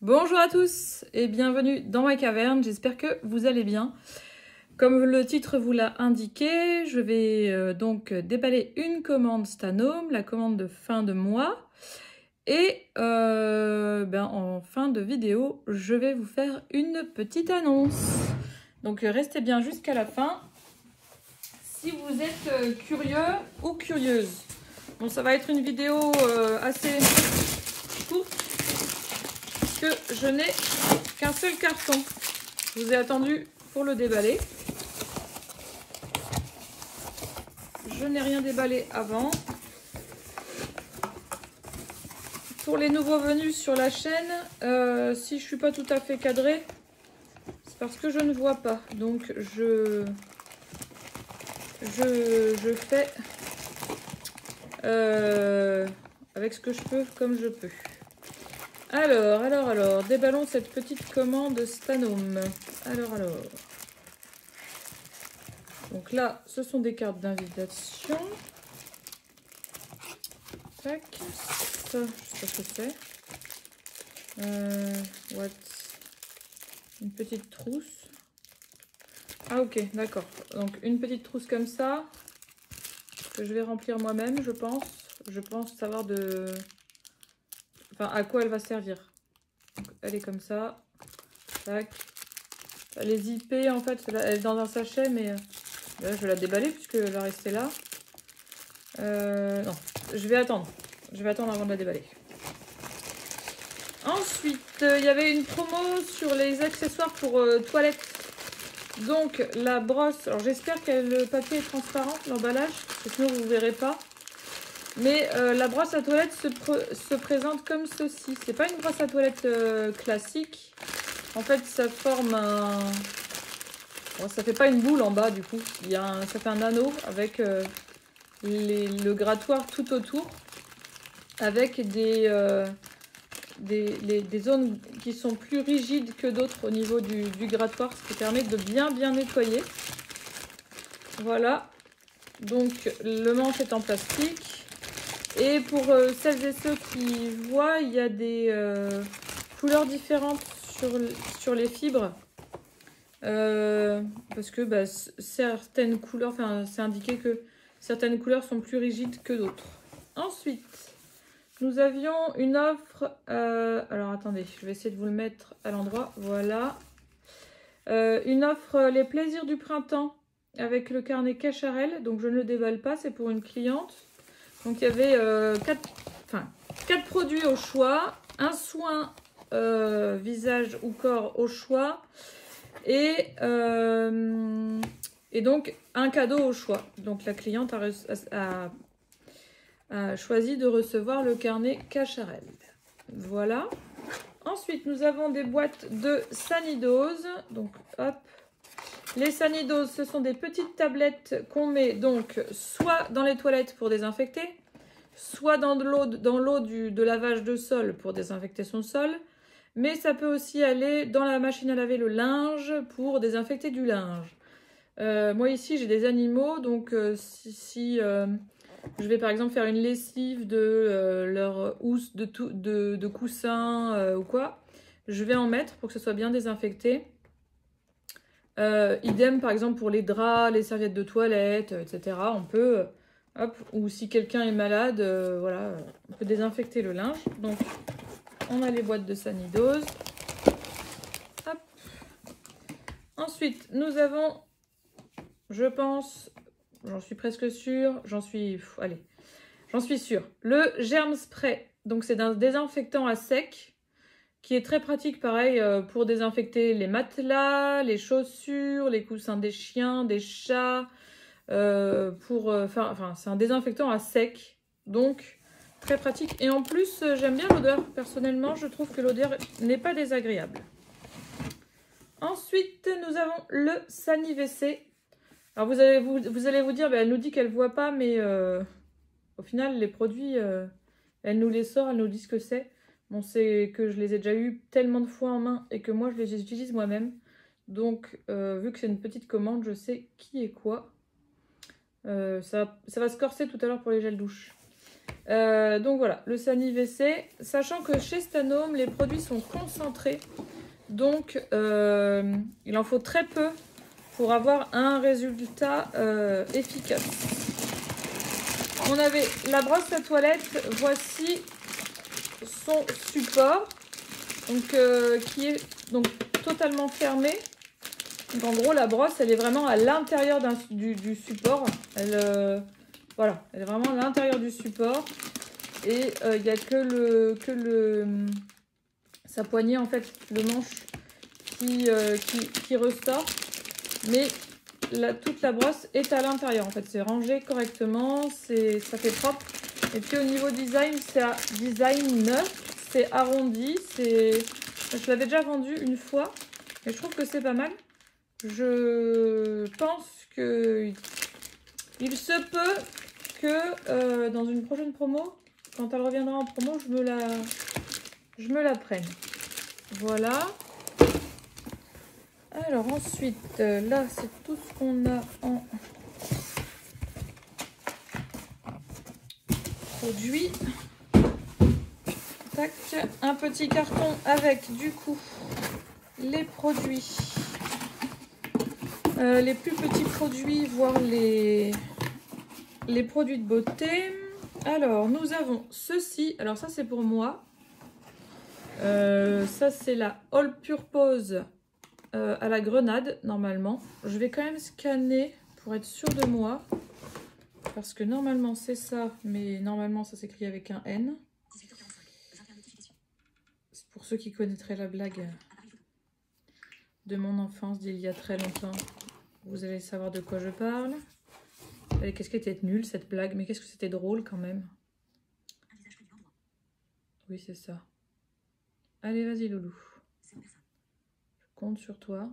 Bonjour à tous et bienvenue dans ma caverne, j'espère que vous allez bien. Comme le titre vous l'a indiqué, je vais donc déballer une commande Stanome, la commande de fin de mois. Et en fin de vidéo, je vais vous faire une petite annonce. Donc restez bien jusqu'à la fin si vous êtes curieux ou curieuse. Bon, ça va être une vidéo assez courte que je n'ai qu'un seul carton. Je vous ai attendu pour le déballer. Je n'ai rien déballé avant. Pour les nouveaux venus sur la chaîne, si je ne suis pas tout à fait cadrée, c'est parce que je ne vois pas. Donc je fais avec ce que je peux, comme je peux. Alors, déballons cette petite commande Stanome. Alors. Donc là, ce sont des cartes d'invitation. Tac. Ça, je sais pas ce que c'est. What? Une petite trousse. Ah ok, d'accord. Donc une petite trousse comme ça, que je vais remplir moi-même, je pense. Je pense savoir à quoi elle va servir. Donc, elle est comme ça. Tac. Les IP, en fait, elle est dans un sachet, mais là, je vais la déballer puisqu'elle va rester là. Non, je vais attendre. Je vais attendre avant de la déballer. Ensuite, il y avait une promo sur les accessoires pour toilettes. Donc, la brosse. Alors, j'espère que le papier est transparent, l'emballage, parce que sinon, vous ne verrez pas. Mais la brosse à toilette se présente comme ceci. C'est pas une brosse à toilette classique. En fait, ça forme un... Bon, ça fait pas une boule en bas, du coup. Ça fait un anneau avec le grattoir tout autour. Avec des zones qui sont plus rigides que d'autres au niveau du grattoir. Ce qui permet de bien nettoyer. Voilà. Donc, le manche est en plastique. Et pour celles et ceux qui voient, il y a des couleurs différentes sur les fibres. Parce que certaines couleurs, c'est indiqué que certaines couleurs sont plus rigides que d'autres. Ensuite, nous avions une offre. Alors attendez, je vais essayer de vous le mettre à l'endroit. Voilà. Une offre Les Plaisirs du Printemps avec le carnet Cacharel. Donc je ne le déballe pas, c'est pour une cliente. Donc il y avait 4 produits au choix, un soin visage ou corps au choix et donc un cadeau au choix. Donc la cliente a choisi de recevoir le carnet Cacharel. Voilà. Ensuite nous avons des boîtes de sanidose. Donc hop. Les sanidoses, ce sont des petites tablettes qu'on met donc soit dans les toilettes pour désinfecter, soit dans l'eau de lavage de sol pour désinfecter son sol. Mais ça peut aussi aller dans la machine à laver le linge pour désinfecter du linge. Moi ici, j'ai des animaux, donc si je vais par exemple faire une lessive de leur housse de coussin ou quoi, je vais en mettre pour que ce soit bien désinfecté. Idem par exemple pour les draps, les serviettes de toilette, etc. On peut, hop, ou si quelqu'un est malade, voilà, on peut désinfecter le linge. Donc on a les boîtes de sanidose. Hop. Ensuite nous avons, je pense, j'en suis presque sûre, j'en suis sûre, le germe spray. Donc c'est un désinfectant à sec qui est très pratique, pareil, pour désinfecter les matelas, les chaussures, les coussins des chiens, des chats. C'est un désinfectant à sec, donc très pratique. Et en plus, j'aime bien l'odeur. Personnellement, je trouve que l'odeur n'est pas désagréable. Ensuite, nous avons le Sani-WC. Alors, vous allez vous dire, elle nous dit qu'elle ne voit pas, mais au final, les produits, elle nous les sort, elle nous dit ce que c'est. Bon, c'est que je les ai déjà eu tellement de fois en main et que moi, je les utilise moi-même. Donc, vu que c'est une petite commande, je sais qui est quoi. Ça va se corser tout à l'heure pour les gels douche. Donc voilà, le Sani WC, sachant que chez Stanome, les produits sont concentrés. Donc il en faut très peu pour avoir un résultat efficace. On avait la brosse à toilette, voici son support, donc, qui est donc totalement fermé. Donc en gros la brosse elle est vraiment à l'intérieur du support, voilà, elle est vraiment à l'intérieur du support et il n'y a que sa poignée en fait, le manche qui ressort, mais toute la brosse est à l'intérieur en fait, c'est rangé correctement, ça fait propre. Et puis au niveau design, c'est à design neuf, c'est arrondi, je l'avais déjà vendu une fois et je trouve que c'est pas mal. Je pense que il se peut que dans une prochaine promo, quand elle reviendra en promo, je me la prenne. Voilà. Alors ensuite, là c'est tout ce qu'on a en produit. Tac, un petit carton avec du coup les produits. Les plus petits produits, voire les produits de beauté. Alors, nous avons ceci. Alors, ça, c'est pour moi. Ça, c'est la All Purpose à la grenade, normalement. Je vais quand même scanner pour être sûre de moi. Parce que normalement, c'est ça. Mais normalement, ça s'écrit avec un N. C'est pour ceux qui connaîtraient la blague de mon enfance d'il y a très longtemps. Vous allez savoir de quoi je parle. Qu'est-ce qui était nul cette blague, mais qu'est-ce que c'était drôle quand même. Oui, c'est ça. Allez, vas-y, Loulou. Je compte sur toi.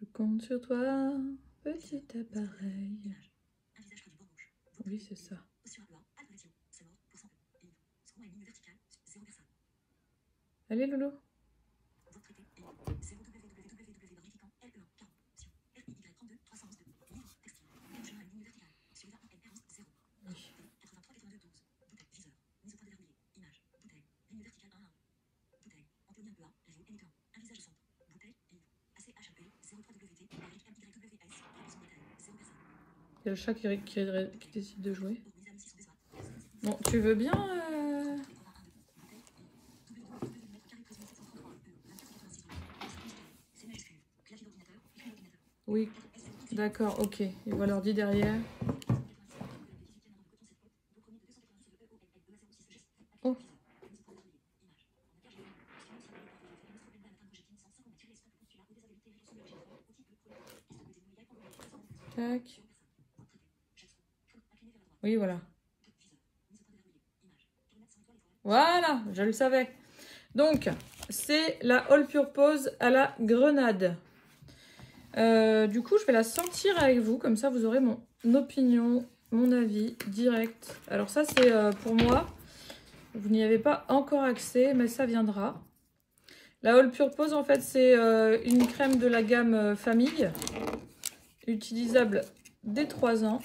Je compte sur toi, petit appareil. Oui, c'est ça. Allez, Loulou. Il y a le chat qui décide de jouer. Bon, tu veux bien Oui, d'accord, ok. Et voilà l'ordi derrière. Oh. Tac. Oui, voilà. Voilà, je le savais. Donc, c'est la All Purpose à la grenade. Du coup, je vais la sentir avec vous. Comme ça, vous aurez mon opinion, mon avis direct. Alors ça, c'est pour moi. Vous n'y avez pas encore accès, mais ça viendra. La All Purpose, en fait, c'est une crème de la gamme famille. Utilisable dès 3 ans.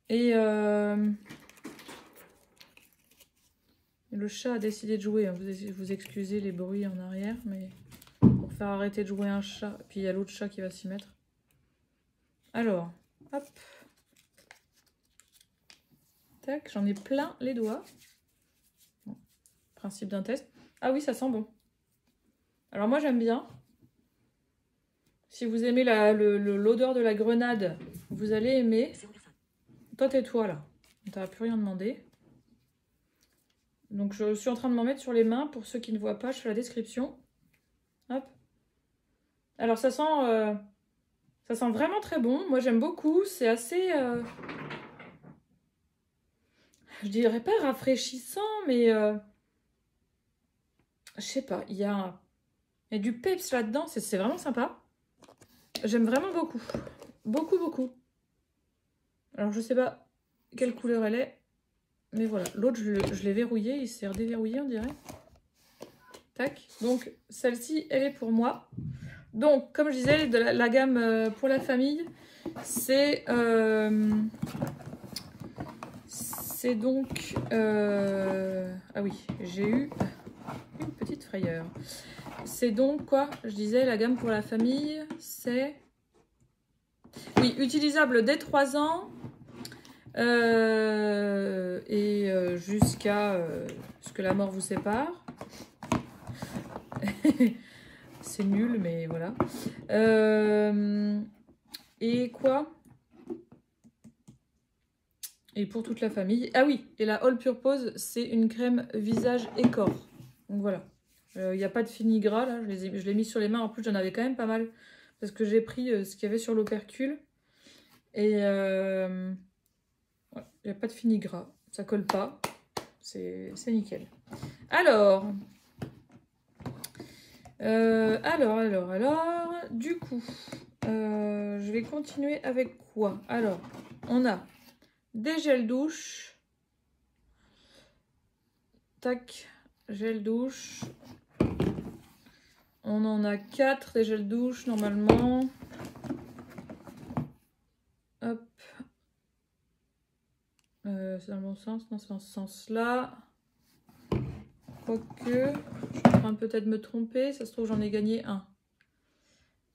Et le chat a décidé de jouer. Vous excusez les bruits en arrière, mais pour faire arrêter de jouer un chat. Puis il y a l'autre chat qui va s'y mettre. Alors, hop. Tac, j'en ai plein les doigts. Bon, principe d'un test. Ah oui, ça sent bon. Alors moi, j'aime bien. Si vous aimez l'odeur de la grenade, vous allez aimer. Toi, tais-toi là. On t'aurait plus rien demandé. Donc, je suis en train de m'en mettre sur les mains. Pour ceux qui ne voient pas, je fais la description. Hop. Alors, ça sent vraiment très bon. Moi, j'aime beaucoup. C'est assez... je dirais pas rafraîchissant, mais... je sais pas. Il y a du peps là-dedans. C'est vraiment sympa. J'aime vraiment beaucoup. Beaucoup, beaucoup. Alors, je sais pas quelle couleur elle est. Mais voilà. L'autre, je l'ai verrouillé. Il s'est redéverrouillé, on dirait. Tac. Donc, celle-ci, elle est pour moi. Donc, comme je disais, de la gamme pour la famille, c'est donc... ah oui, j'ai eu une petite frayeur. C'est donc quoi? Je disais, la gamme pour la famille, c'est... Oui, utilisable dès 3 ans jusqu'à ce que la mort vous sépare. C'est nul, mais voilà. Et quoi? Et pour toute la famille. Ah oui, et la All Purpose, c'est une crème visage et corps. Donc voilà. Il n'y a pas de fini gras, là. Je l'ai mis sur les mains. En plus, j'en avais quand même pas mal. Parce que j'ai pris ce qu'il y avait sur l'opercule. Et il n'y a pas de fini gras. Ça colle pas. C'est nickel. Alors... du coup, je vais continuer avec quoi? Alors, on a des gels douche. Tac, gel douche. On en a 4 des gels douche normalement. Hop. C'est dans le bon sens? Non, c'est dans ce sens-là. Quoique, je suis en train de peut-être me tromper. Ça se trouve, j'en ai gagné un.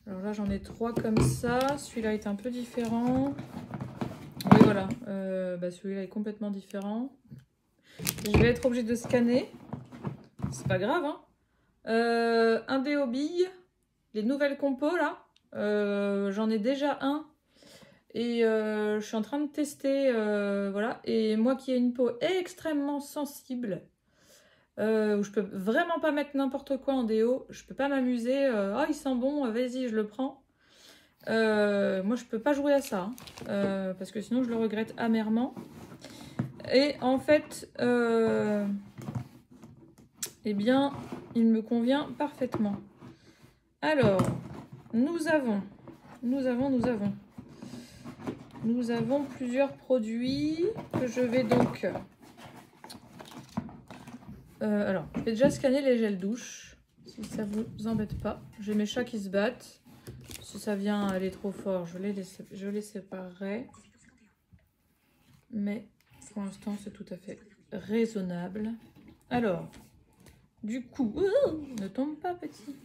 Alors là, j'en ai 3 comme ça. Celui-là est un peu différent. Oui, voilà. Celui-là est complètement différent. Je vais être obligée de scanner. C'est pas grave, hein. Un déo billes. Les nouvelles compos, là. J'en ai déjà un. Et je suis en train de tester. Voilà. Et moi qui ai une peau extrêmement sensible... où je peux vraiment pas mettre n'importe quoi en déo, je peux pas m'amuser, oh il sent bon, vas-y je le prends. Moi je peux pas jouer à ça, hein, parce que sinon je le regrette amèrement. Et en fait, eh bien, il me convient parfaitement. Alors, nous avons plusieurs produits que je vais donc... alors, je vais déjà scanner les gels douche, si ça vous embête pas. J'ai mes chats qui se battent. Si ça vient aller trop fort, je les séparerai. Mais pour l'instant, c'est tout à fait raisonnable. Alors, du coup, ne tombe pas petit.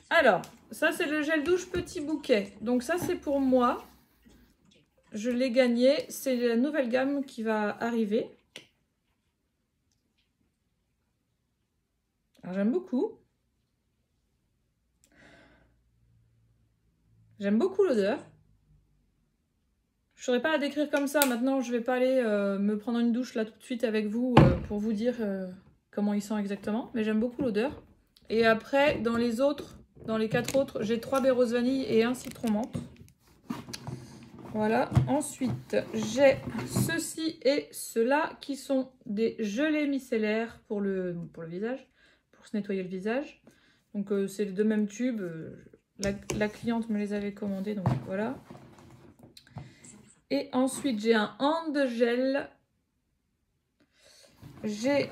Alors, ça c'est le gel douche petit bouquet. Donc ça c'est pour moi. Je l'ai gagné. C'est la nouvelle gamme qui va arriver. Alors j'aime beaucoup. J'aime beaucoup l'odeur. Je ne saurais pas la décrire comme ça. Maintenant, je ne vais pas aller me prendre une douche là tout de suite avec vous pour vous dire comment il sent exactement. Mais j'aime beaucoup l'odeur. Et après, dans les 4 autres, j'ai 3 baies rose vanille et 1 citron menthe. Voilà. Ensuite, j'ai ceci et cela qui sont des gelées micellaires pour le visage, pour se nettoyer le visage. Donc, c'est les 2 mêmes tubes. La cliente me les avait commandés, donc voilà. Et ensuite, j'ai un hand gel. J'ai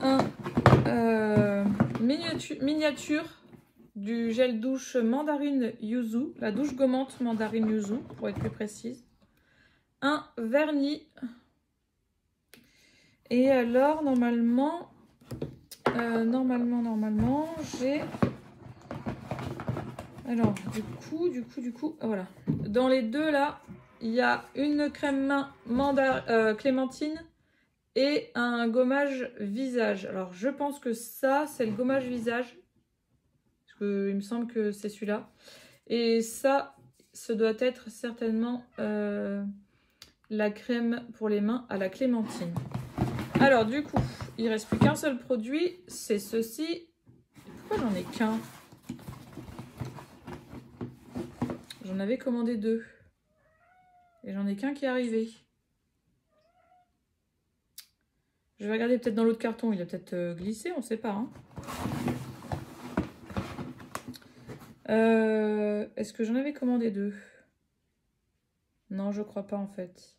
un miniature du gel douche mandarine yuzu. La douche gommante mandarine yuzu, pour être plus précise. Un vernis. Et alors, normalement, j'ai... Alors, du coup, voilà. Dans les 2 là, il y a une crème main clémentine et un gommage visage. Alors, je pense que ça, c'est le gommage visage. Parce qu'il me semble que c'est celui-là. Et ça, ce doit être certainement la crème pour les mains à la clémentine. Alors, du coup, il ne reste plus qu'un seul produit. C'est ceci. Pourquoi j'en ai qu'un ? J'en avais commandé 2. Et j'en ai qu'un qui est arrivé. Je vais regarder peut-être dans l'autre carton. Il a peut-être glissé, on ne sait pas. Hein. Est-ce que j'en avais commandé 2? Non, je crois pas en fait.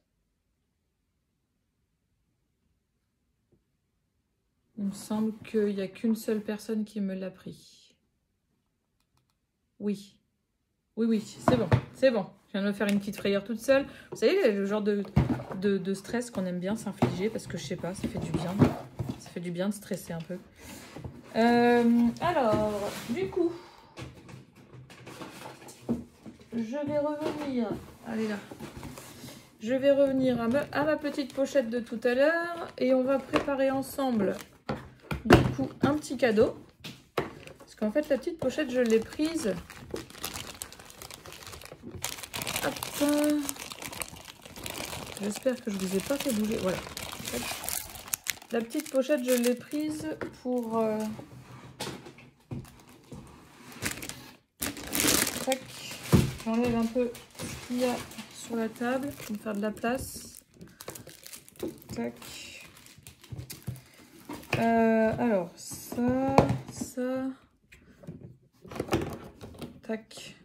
Il me semble qu'il n'y a qu'une seule personne qui me l'a pris. Oui. Oui, c'est bon, c'est bon. Je viens de me faire une petite frayeur toute seule. Vous savez, le genre de stress qu'on aime bien s'infliger parce que je sais pas, ça fait du bien. Ça fait du bien de stresser un peu. Alors, du coup, je vais revenir. Allez là. Je vais revenir à ma petite pochette de tout à l'heure et on va préparer ensemble, du coup, un petit cadeau. Parce qu'en fait, la petite pochette, je l'ai prise. Hop. J'espère que je vous ai pas fait bouger. Voilà. La petite pochette, je l'ai prise pour... Tac. J'enlève un peu ce qu'il y a sur la table pour me faire de la place. Tac. Alors, ça... Tac.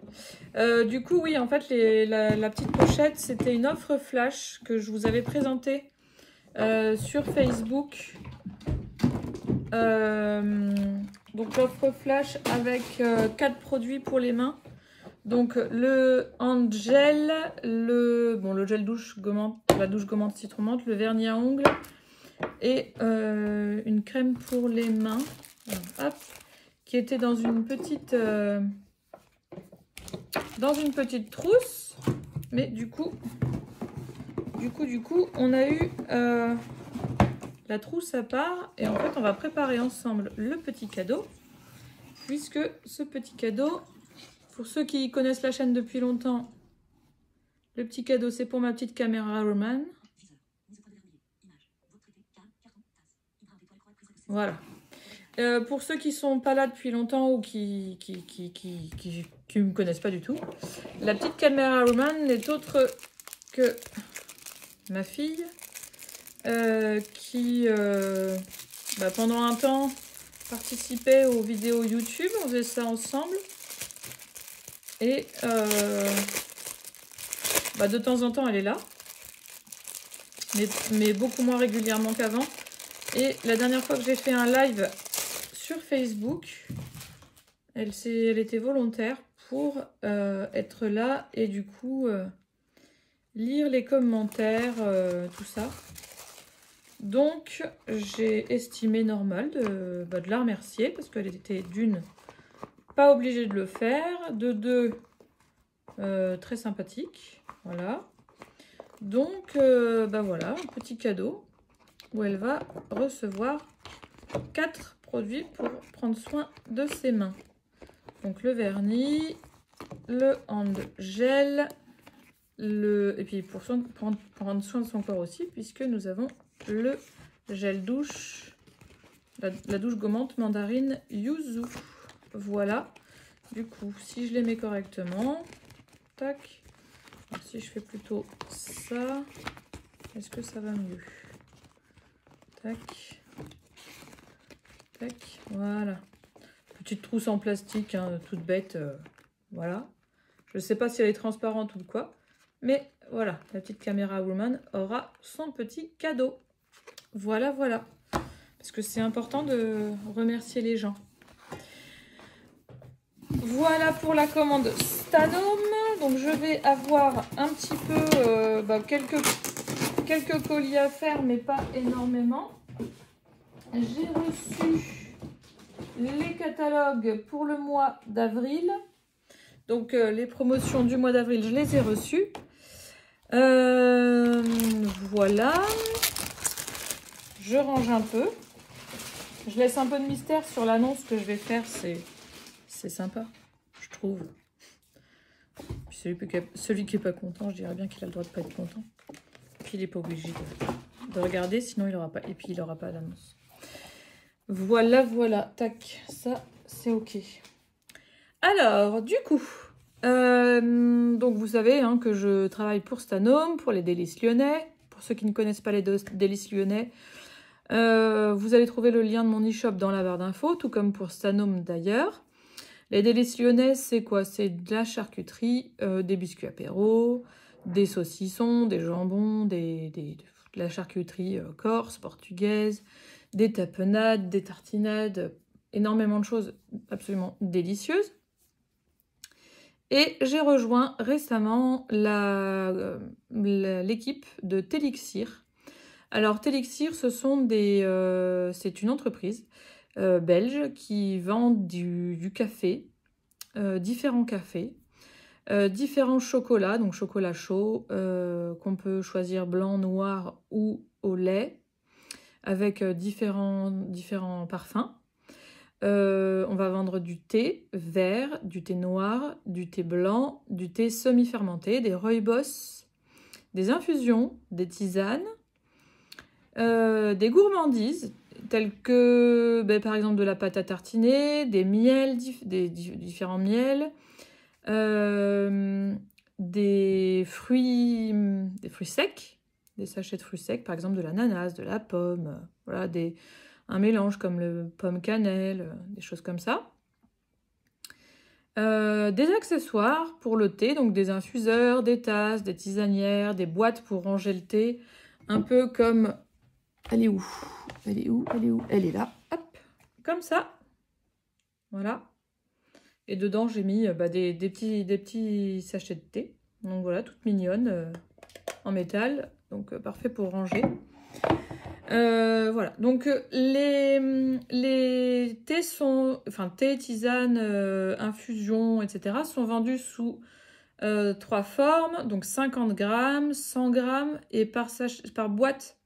Du coup, oui, en fait, la petite pochette, c'était une offre flash que je vous avais présentée sur Facebook. Donc, l'offre flash avec 4 produits pour les mains. Donc, le hand gel, le gel douche gommante, la douche gommante citron menthe, le vernis à ongles et une crème pour les mains. Hop, qui était dans une petite... trousse, mais du coup, on a eu la trousse à part et en fait, on va préparer ensemble le petit cadeau, puisque ce petit cadeau, pour ceux qui connaissent la chaîne depuis longtemps, le petit cadeau, c'est pour ma petite caméra Roman. Voilà. Pour ceux qui sont pas là depuis longtemps ou qui me connaissent pas du tout, la petite caméra Roman n'est autre que ma fille qui pendant un temps participait aux vidéos YouTube, on faisait ça ensemble et de temps en temps elle est là, mais beaucoup moins régulièrement qu'avant. Et la dernière fois que j'ai fait un live sur Facebook, elle était volontaire pour être là et du coup lire les commentaires, tout ça. Donc j'ai estimé normal de la remercier parce qu'elle était d'une pas obligée de le faire, de deux très sympathique, voilà. Donc voilà, un petit cadeau où elle va recevoir 4 produits pour prendre soin de ses mains. Donc le vernis, le hand gel, et puis pour prendre soin de son corps aussi, puisque nous avons le gel douche, la douche gommante mandarine yuzu. Voilà. Du coup, si je les mets correctement, tac. Alors, si je fais plutôt ça, est-ce que ça va mieux? Tac. Tac, voilà. Petite trousse en plastique, hein, toute bête, voilà. Je ne sais pas si elle est transparente ou quoi, mais voilà, la petite caméra Woman aura son petit cadeau. Voilà, voilà. Parce que c'est important de remercier les gens. Voilà pour la commande Stanome. Donc je vais avoir un petit peu quelques colis à faire, mais pas énormément. J'ai reçu les catalogues pour le mois d'avril. Donc les promotions du mois d'avril, je les ai reçues. Voilà. Je range un peu. Je laisse un peu de mystère sur l'annonce que je vais faire. C'est sympa, je trouve. Puis celui qui n'est pas content, je dirais bien qu'il a le droit de ne pas être content. Puis il n'est pas obligé de regarder, sinon il n'aura pas. Et puis il n'aura pas l'annonce. Voilà, voilà. Tac, ça c'est ok. Alors, du coup, donc vous savez que je travaille pour Stanome, pour les délices lyonnais. Pour ceux qui ne connaissent pas les délices lyonnais, vous allez trouver le lien de mon e-shop dans la barre d'infos, tout comme pour Stanome d'ailleurs. Les délices lyonnais, c'est quoi? C'est de la charcuterie, des biscuits apéro, des saucissons, des jambons, de la charcuterie corse, portugaise, des tapenades, des tartinades, énormément de choses absolument délicieuses. Et j'ai rejoint récemment l'équipe de Telixir. Alors Telixir, c'est une entreprise belge qui vend du café, différents cafés, différents chocolats, donc chocolat chaud, qu'on peut choisir blanc, noir ou au lait, avec différents parfums. On va vendre du thé vert, du thé noir, du thé blanc, du thé semi-fermenté, des rooibos, des infusions, des tisanes, des gourmandises, telles que par exemple de la pâte à tartiner, des miels, différents miels, des fruits secs, des sachets de fruits secs, par exemple de l'ananas, de la pomme, voilà, un mélange comme le pomme cannelle, des choses comme ça. Des accessoires pour le thé, donc des infuseurs, des tasses, des tisanières, des boîtes pour ranger le thé, un peu comme... Elle est où? Elle est où? Elle est où? Elle est là, hop, comme ça. Voilà. Et dedans, j'ai mis des petits sachets de thé. Donc voilà, toute mignonne, en métal. Donc parfait pour ranger. Voilà, donc les thés thé, tisane, infusion, etc. sont vendus sous 3 formes, donc 50 grammes, 100 grammes et par boîte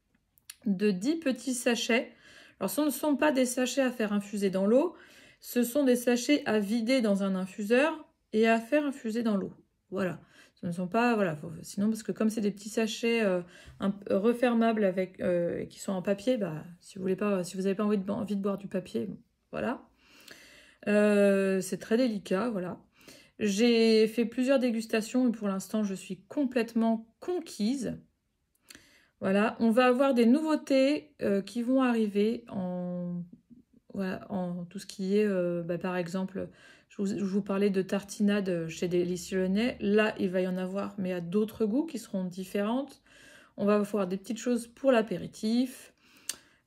de 10 petits sachets. Alors ce ne sont pas des sachets à faire infuser dans l'eau, ce sont des sachets à vider dans un infuseur et à faire infuser dans l'eau. Voilà. Ce ne sont pas, voilà, sinon parce que comme c'est des petits sachets refermables qui sont en papier, si vous n'avez pas envie de boire du papier, voilà. C'est très délicat, voilà. J'ai fait plusieurs dégustations et pour l'instant je suis complètement conquise. Voilà, on va avoir des nouveautés qui vont arriver en tout ce qui est, par exemple, je vous parlais de tartinade chez Délicieux Lyonnais. Là, il va y en avoir, mais à d'autres goûts qui seront différentes. On va avoir des petites choses pour l'apéritif.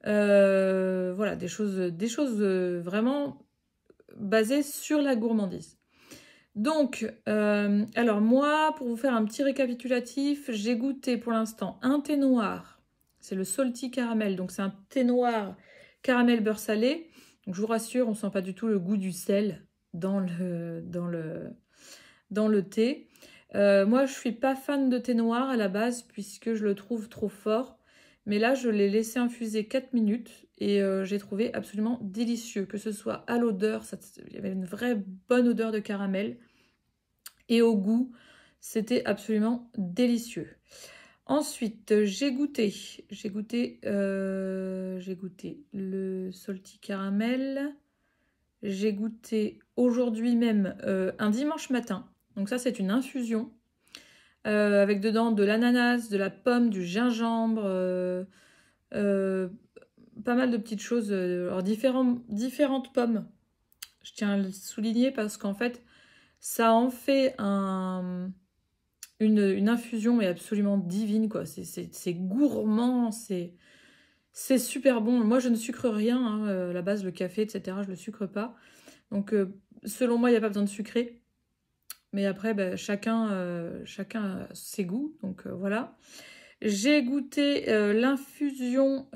Voilà, des choses vraiment basées sur la gourmandise. Donc, alors moi, pour vous faire un petit récapitulatif, j'ai goûté pour l'instant un thé noir. C'est le Salty Caramel. Donc, c'est un thé noir caramel beurre salé. Donc, je vous rassure, on ne sent pas du tout le goût du sel dans le thé. Moi, je ne suis pas fan de thé noir à la base puisque je le trouve trop fort. Mais là, je l'ai laissé infuser 4 minutes et j'ai trouvé absolument délicieux. Que ce soit à l'odeur, il y avait une vraie bonne odeur de caramel. Et au goût, c'était absolument délicieux. Ensuite, j'ai goûté le Salty Caramel. J'ai goûté aujourd'hui même un dimanche matin. Donc ça, c'est une infusion avec dedans de l'ananas, de la pomme, du gingembre, pas mal de petites choses. Alors différentes pommes. Je tiens à le souligner parce qu'en fait, ça en fait une infusion mais absolument divine, quoi. C'est gourmand, c'est super bon. Moi, je ne sucre rien, hein, à la base, le café, etc., je ne le sucre pas. Donc, selon moi, il n'y a pas besoin de sucrer. Mais après, chacun a ses goûts, donc voilà. J'ai goûté l'infusion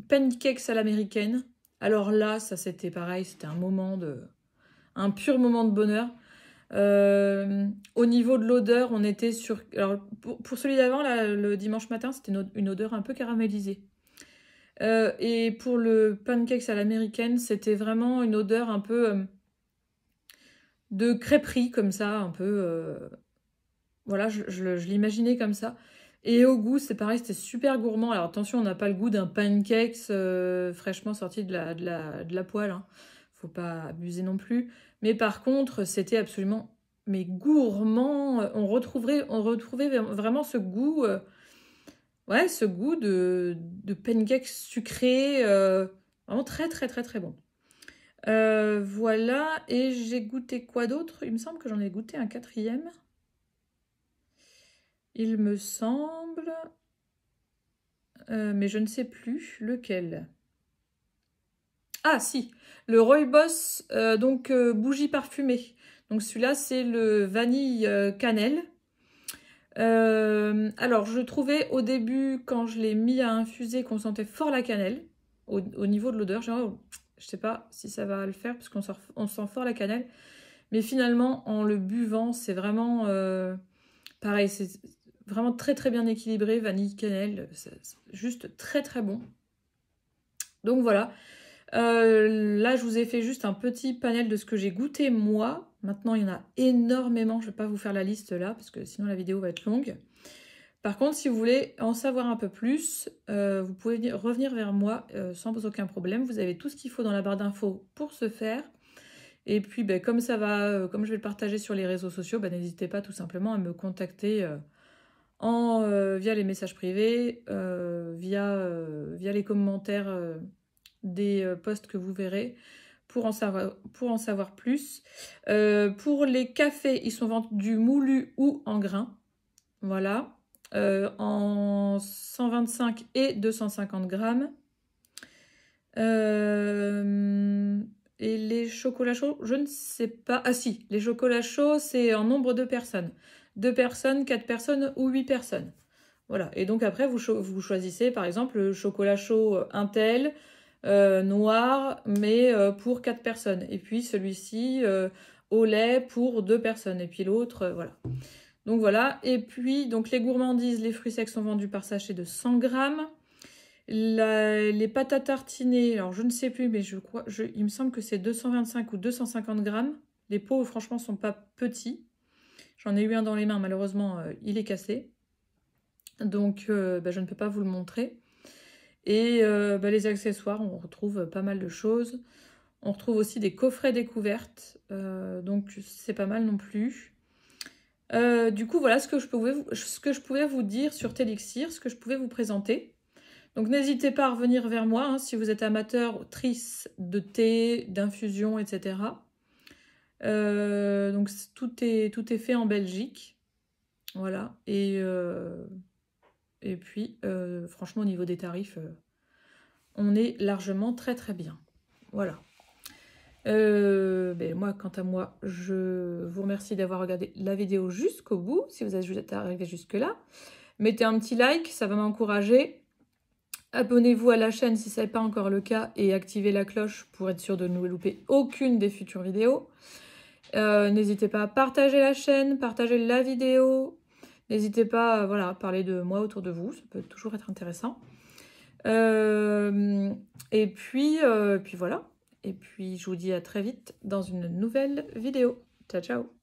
pancakes à l'américaine. Alors là, ça c'était pareil, c'était un pur moment de bonheur. Au niveau de l'odeur, on était sur... Alors, pour celui d'avant, le dimanche matin, c'était une odeur un peu caramélisée. Et pour le pancakes à l'américaine, c'était vraiment une odeur un peu de crêperie, comme ça, un peu... voilà, je l'imaginais comme ça. Et au goût, c'est pareil, c'était super gourmand. Alors attention, on n'a pas le goût d'un pancakes fraîchement sorti de la poêle, hein. Faut pas abuser non plus. Mais par contre, c'était absolument gourmand. On retrouvait vraiment ce goût, ce goût de pancakes sucrés, vraiment très très très très bon. Voilà, et j'ai goûté quoi d'autre? Il me semble que j'en ai goûté un 4e. Il me semble... mais je ne sais plus lequel. Ah si, le Rooibos, donc bougie parfumée. Donc celui-là, c'est le vanille cannelle. Alors, je trouvais au début, quand je l'ai mis à infuser, qu'on sentait fort la cannelle au niveau de l'odeur. Genre, je sais pas si ça va le faire, parce on sent fort la cannelle. Mais finalement, en le buvant, c'est vraiment pareil, c'est vraiment très très bien équilibré, vanille, cannelle, c'est juste très très bon. Donc voilà. Là, je vous ai fait juste un petit panel de ce que j'ai goûté moi. Maintenant, il y en a énormément. Je ne vais pas vous faire la liste là, parce que sinon la vidéo va être longue. Par contre, si vous voulez en savoir un peu plus, vous pouvez revenir vers moi sans aucun problème. Vous avez tout ce qu'il faut dans la barre d'infos pour ce faire. Et puis, ben, comme ça va, comme je vais le partager sur les réseaux sociaux, ben, n'hésitez pas tout simplement à me contacter via les messages privés, via les commentaires des posts que vous verrez pour en savoir plus. Pour les cafés, ils sont vendus moulus ou en grains. Voilà. En 125 et 250 grammes. Et les chocolats chauds, je ne sais pas. Ah si, les chocolats chauds, c'est en nombre de personnes. 2 personnes, 4 personnes ou 8 personnes. Voilà. Et donc après, vous choisissez par exemple le chocolat chaud Intel, noir, mais pour 4 personnes. Et puis celui-ci au lait pour 2 personnes. Et puis l'autre, voilà. Donc voilà. Et puis, donc les gourmandises, les fruits secs sont vendus par sachet de 100 grammes. Les pâtes à tartiner, alors je ne sais plus, mais il me semble que c'est 225 ou 250 grammes. Les pots, franchement, sont pas petits. J'en ai eu un dans les mains, malheureusement, il est cassé. Donc, je ne peux pas vous le montrer. Et les accessoires, on retrouve pas mal de choses. On retrouve aussi des coffrets découvertes. Donc, c'est pas mal non plus. Du coup, voilà ce que je pouvais vous dire sur Telixir, ce que je pouvais vous présenter. Donc n'hésitez pas à revenir vers moi hein, si vous êtes amateur, trice de thé, d'infusion, etc. Donc tout est fait en Belgique. Voilà. Et puis, franchement, au niveau des tarifs, on est largement très très bien. Voilà. Moi, quant à moi, je vous remercie d'avoir regardé la vidéo jusqu'au bout. Si vous êtes arrivé jusque-là, mettez un petit like, ça va m'encourager. Abonnez-vous à la chaîne si ce n'est pas encore le cas et activez la cloche pour être sûr de ne louper aucune des futures vidéos. N'hésitez pas à partager la chaîne, partager la vidéo. N'hésitez pas à parler de moi autour de vous, ça peut toujours être intéressant. Et puis voilà. Et puis je vous dis à très vite dans une nouvelle vidéo. Ciao, ciao!